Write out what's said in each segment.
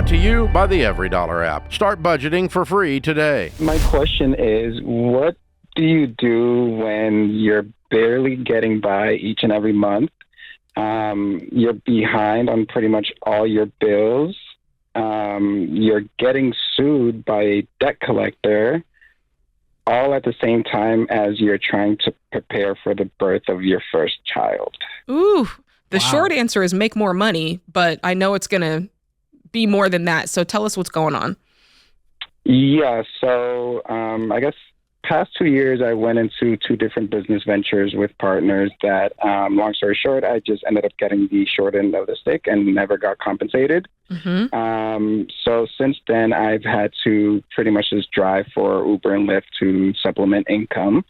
Brought to you by the Every Dollar app. Start budgeting for free today. My question is, what do you do when you're barely getting by each and every month? You're behind on pretty much all your bills. You're getting sued by a debt collector, all at the same time as you're trying to prepare for the birth of your first child. Ooh, the short answer is make more money, but I know it's going to be more than that. So tell us what's going on. Yeah, so I guess past 2 years, I went into 2 different business ventures with partners that, long story short, I just ended up getting the short end of the stick and never got compensated. Mm-hmm. So since then, I've had to pretty much just drive for Uber and Lyft to supplement income.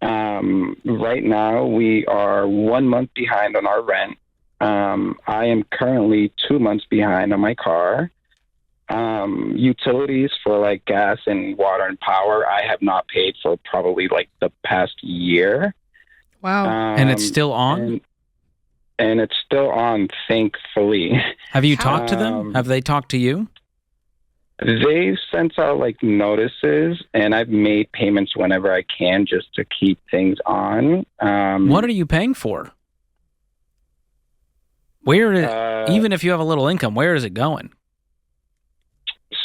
Right now, we are 1 month behind on our rent. I am currently 2 months behind on my car. Utilities for like gas and water and power, I have not paid for probably like the past year. Wow. And it's still on? And it's still on, thankfully. Have you talked to them? Have they talked to you? They've sent out like notices, and I've made payments whenever I can just to keep things on. What are you paying for? Even if you have a little income, where is it going?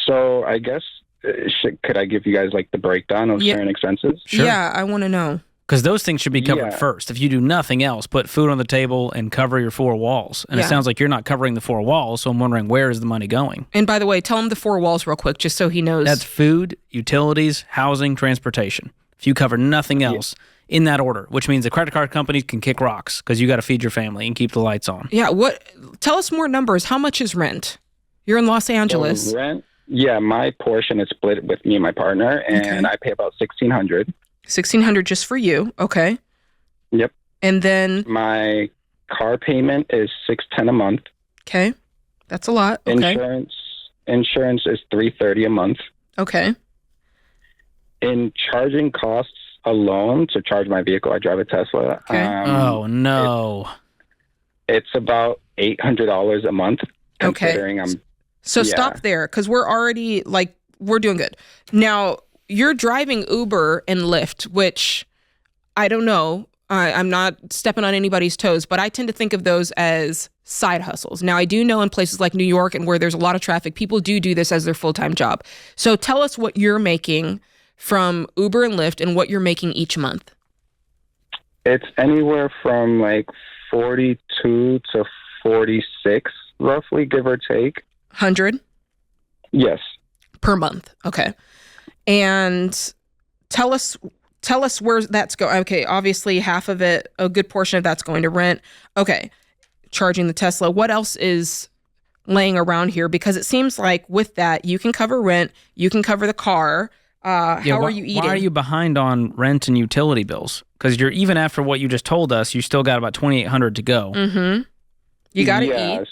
So I guess, could I give you guys like the breakdown of certain expenses? Sure. Yeah, I want to know. Because those things should be covered first. If you do nothing else, put food on the table and cover your 4 walls. And it sounds like you're not covering the 4 walls, so I'm wondering, where is the money going? And by the way, tell him the 4 walls real quick, just so he knows. That's food, utilities, housing, transportation. If you cover nothing else in that order, which means the credit card companies can kick rocks because you got to feed your family and keep the lights on. Yeah, tell us more numbers. How much is rent? You're in Los Angeles. So rent, my portion is split with me and my partner, and I pay about $1,600. $1,600 just for you, okay. Yep. And then my car payment is $610 a month. Okay, that's a lot. Okay. Insurance is $330 a month. Okay. In charging costs alone to charge my vehicle, I drive a Tesla. Okay. Oh no. It's about $800 a month. Okay. So stop there, because we're doing good. Now, you're driving Uber and Lyft, which I don't know. I'm not stepping on anybody's toes, but I tend to think of those as side hustles. Now, I do know in places like New York and where there's a lot of traffic, people do this as their full-time job. So tell us what you're making from Uber and Lyft and what you're making each month. It's anywhere from like 42 to 46, roughly, give or take. 100? Yes. Per month. Okay. And tell us where that's going. Okay, obviously half of it, a good portion of that's going to rent. Okay, charging the Tesla. What else is laying around here? Because it seems like with that, you can cover rent, you can cover the car. How are you eating? Why are you behind on rent and utility bills? Because you're, even after what you just told us, you still got about $2,800 to go. Mm-hmm. You got to eat.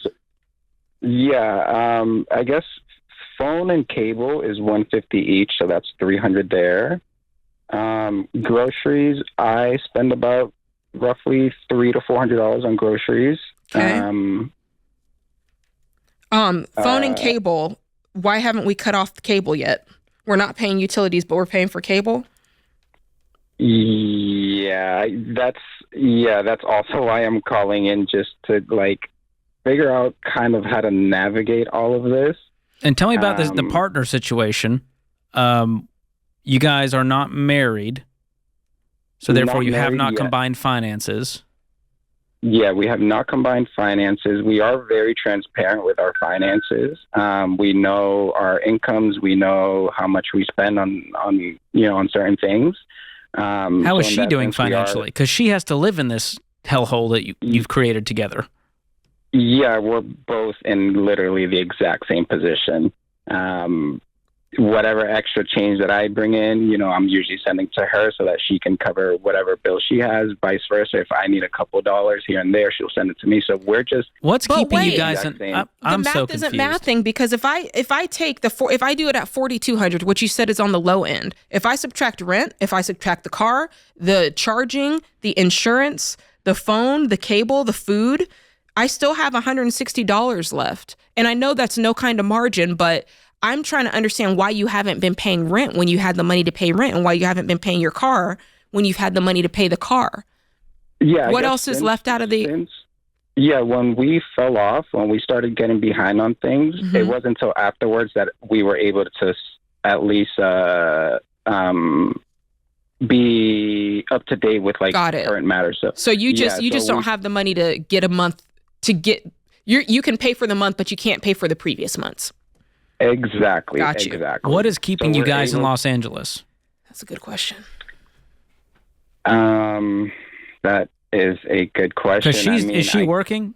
I guess phone and cable is $150 each, so that's $300 there. Groceries, I spend about roughly $300 to $400 on groceries. Okay. Phone and cable. Why haven't we cut off the cable yet? We're not paying utilities, but we're paying for cable. Yeah, that's also why I'm calling in, just to figure out kind of how to navigate all of this. And tell me about the partner situation. You guys are not married, so therefore you have not combined finances. Yeah, we have not combined finances. We are very transparent with our finances. We know our incomes. We know how much we spend on certain things. How is she doing financially? Because she has to live in this hellhole that you've created together. Yeah, we're both in literally the exact same position. Whatever extra change that I bring in, I'm usually sending to her so that she can cover whatever bill she has, vice versa. If I need a couple of dollars here and there, she'll send it to me. So we're just... What's keeping you guys... I'm so confused. The math isn't mathing, because if I take if I do it at $4,200, which you said is on the low end, if I subtract rent, if I subtract the car, the charging, the insurance, the phone, the cable, the food, I still have $160 left. And I know that's no kind of margin, but I'm trying to understand why you haven't been paying rent when you had the money to pay rent, and why you haven't been paying your car when you've had the money to pay the car. Yeah. What else is left out of the... Yeah, when we fell off, when we started getting behind on things, it wasn't until afterwards that we were able to at least be up to date with like current matters. So you just don't have the money to get a month to get... You can pay for the month, but you can't pay for the previous months. Exactly. Got you. Exactly. What is keeping you guys in Los Angeles? That's a good question. That is a good question. Is she working?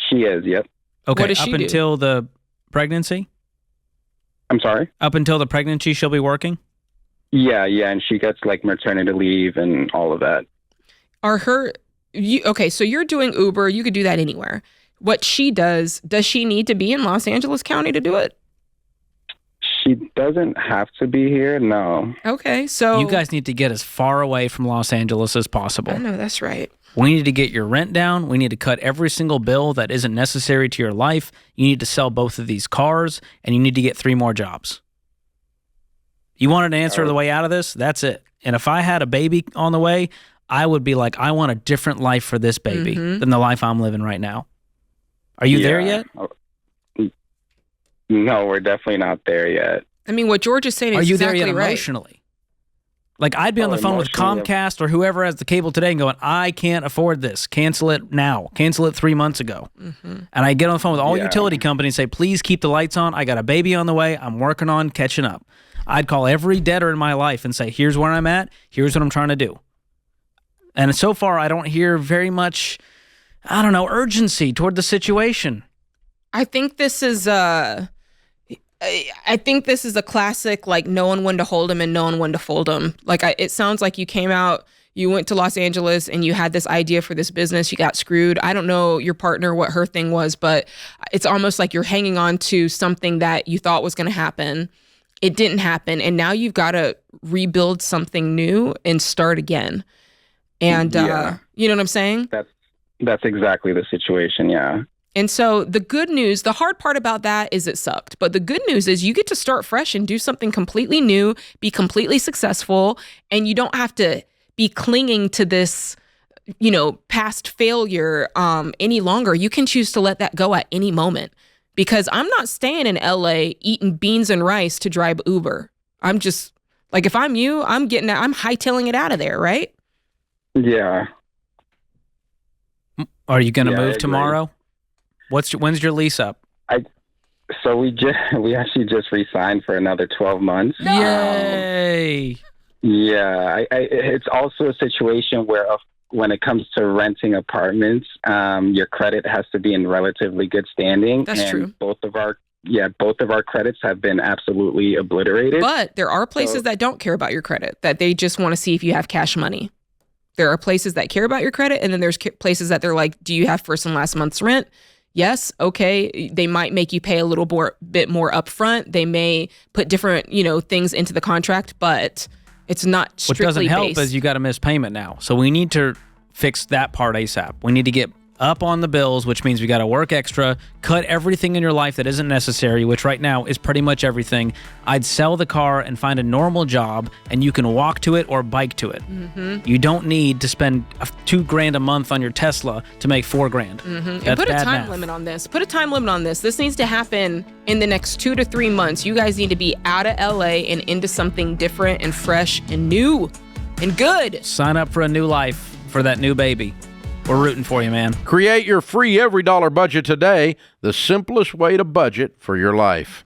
She is, yep. Okay, what does she do? Until the pregnancy? I'm sorry? Up until the pregnancy, she'll be working? Yeah, and she gets like maternity leave and all of that. Okay, so you're doing Uber, you could do that anywhere. What she does she need to be in Los Angeles County to do it? She doesn't have to be here, no. Okay, so... You guys need to get as far away from Los Angeles as possible. I know, that's right. We need to get your rent down. We need to cut every single bill that isn't necessary to your life. You need to sell both of these cars, and you need to get 3 more jobs. You wanted an answer the way out of this? That's it. And if I had a baby on the way, I would be like, I want a different life for this baby than the life I'm living right now. Are you there yet? No, we're definitely not there yet. I mean, what George is saying is exactly right. Are you there yet emotionally? Like, I'd be on the phone with Comcast or whoever has the cable today and going, I can't afford this. Cancel it now. Cancel it 3 months ago. And I get on the phone with all utility companies and say, please keep the lights on. I got a baby on the way. I'm working on catching up. I'd call every debtor in my life and say, here's where I'm at. Here's what I'm trying to do. And so far, I don't hear very much, urgency toward the situation. I think this is a classic, like, knowing when to hold them and knowing when to fold them. Like, it sounds like you came out, you went to Los Angeles and you had this idea for this business, you got screwed. I don't know your partner, what her thing was, but it's almost like you're hanging on to something that you thought was going to happen. It didn't happen. And now you've got to rebuild something new and start again. And, you know what I'm saying? That's exactly the situation, yeah. And so the good news, the hard part about that is it sucked. But the good news is you get to start fresh and do something completely new, be completely successful, and you don't have to be clinging to this, past failure any longer. You can choose to let that go at any moment. Because I'm not staying in LA eating beans and rice to drive Uber. I'm just, like, if I'm you, I'm hightailing it out of there, right? Yeah. Are you going to move tomorrow? When's your lease up? So we actually just re-signed for another 12 months. Yay! It's also a situation where when it comes to renting apartments, your credit has to be in relatively good standing. That's true. Both of our credits have been absolutely obliterated. But there are places that don't care about your credit, that they just want to see if you have cash money. There are places that care about your credit, and then there's places that they're like, do you have first and last month's rent? Yes, okay. They might make you pay a little bit more upfront. They may put different, things into the contract, but it's not strictly What doesn't help based. is you got a missed payment now. So we need to fix that part ASAP. We need to get up on the bills, which means we got to work extra, cut everything in your life that isn't necessary, which right now is pretty much everything. I'd sell the car and find a normal job, and you can walk to it or bike to it. You don't need to spend $2,000 a month on your Tesla to make $4,000. And put a time limit on this. Put a time limit on this. This needs to happen in the next 2 to 3 months. You guys need to be out of LA and into something different and fresh and new and good. Sign up for a new life for that new baby. We're rooting for you, man. Create your free every dollar budget today, the simplest way to budget for your life.